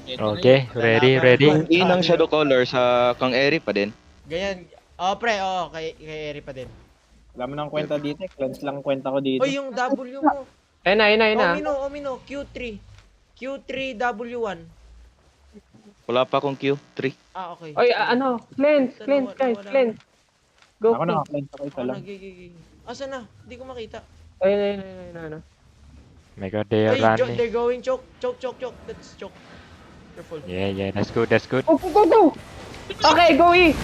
Okay, ready. Yung inang shadow color sa Kang Eri pa din. Ganyan. Pre, kay Eri pa din. Wala mo nang kwenta dito. Cleanse lang kwenta ko dito. Yung W mo. Ayun na. Omino, Q3. Q3W1. Wala pa akong Q3. Okay. Oy, cleanse. Go, Ako cleanse. naka-cleanse ako isa lang. Asa na? Hindi ko makita. Ayun. My god, they are running. They're going choke. That's choke. Careful. Yeah, that's good. Go. Okay, go E.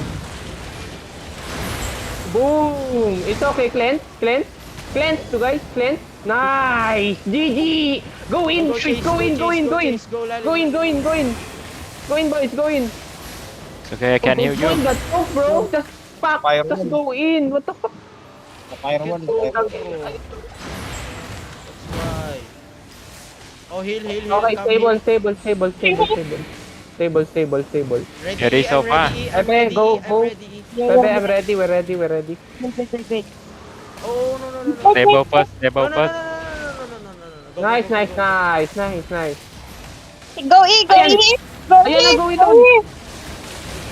Boom. It's okay, cleanse. Cleanse to guys, cleanse. Nice. GG. Go in, Chase, go in. Chase, go, lalim. Go in, boys, go in. It's okay, I can heal you. That's all, bro. Just pack. Fire Just one. go in. What the fuck? Fire one. That's why. Heal. Okay, stable. Ready so far. Okay, go. I'm ready. We're ready. Wait. Oh, no. Stable first. No. Nice. Go E! Ayan na, go E.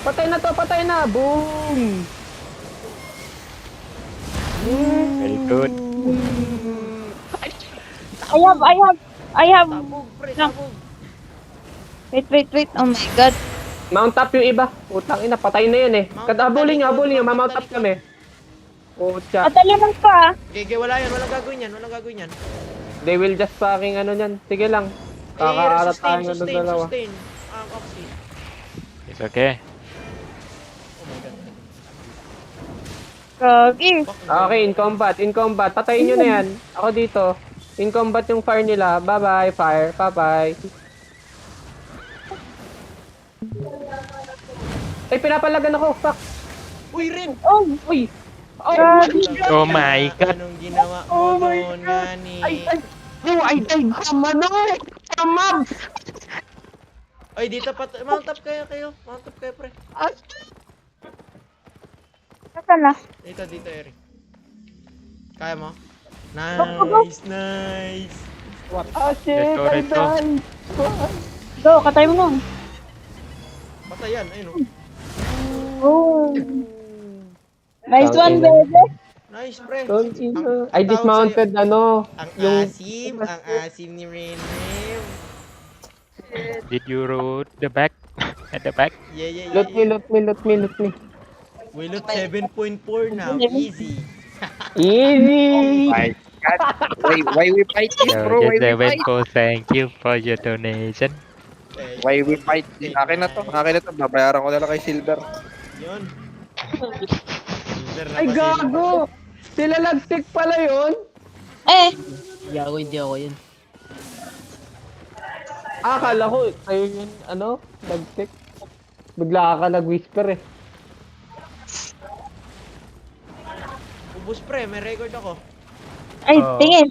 Patay na. Boom. Very good. I have. Tabog, pre, No. tabog. Wait. Oh my god. Mount up yung iba. Utang ina, patay na yun eh. Habulin nyo. Mamount up kami. Pucha. Ataliman pa. Okay, wala yan. Walang gagawin yan. They will just fucking yan. Sige lang. Kakaarat tayo ng dalawa. Sustain. Oxy. It's okay. Oh my god. Gogi. Okay, in combat. Patayin nyo na yan. Ako dito. In combat yung fire nila. Bye-bye, fire. Bye-bye. Ay, pinapalagan ako. Fuck. Uy, Rin! Uy. Oh my god. Anong ginawa mo doon, Ngani? I died from mob. Ay, dito mount up kayo. Mount up kayo, pre. Nasaan na? Dito, Eric. Kaya mo? Go. Nice. Shit, I Let's go. died. Go, katay mo nun. Patay yan, ayun Oh. Nice one, baby. Nice, pre. I dismounted Ang yung asim ni Rin. Did you root the back? At the back? Yeah. loot me. We loot 7.4 now. Easy. Easy. My God. Why we fight this, So, bro? Why just we fight? Venko, thank you for your donation. Why we fight? Akin na to. Babayaran ko na lang kay Silver. Yun. Ay, gago. Sila lagtik pala yun. Eh, Hindi ako yun. Akala ko, kayo yun, lagtik. Bigla ka nag-whisper eh. Ubus, pre. May record ako. ay, tingin.